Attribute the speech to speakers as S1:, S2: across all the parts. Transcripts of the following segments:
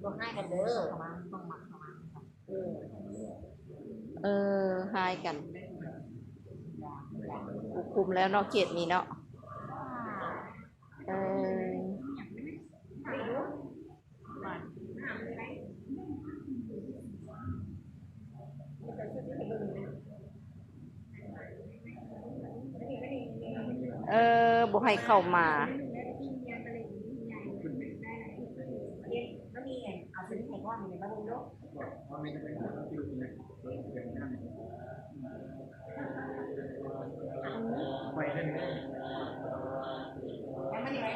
S1: ต้องให้กันเด้อประมาณต้องหมักประมาณเออ
S2: หายกันคุมแล้วเนาะเขตนี้เนาะเออบ่ให้เข้ามา
S1: ก็มีไงเอาซื้อแข่งว่ามีในบ้านลูก
S3: ไปเล่น
S1: แล้วไม่ได้ไหม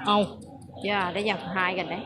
S2: เอาอย่าได้อยากหายกันได้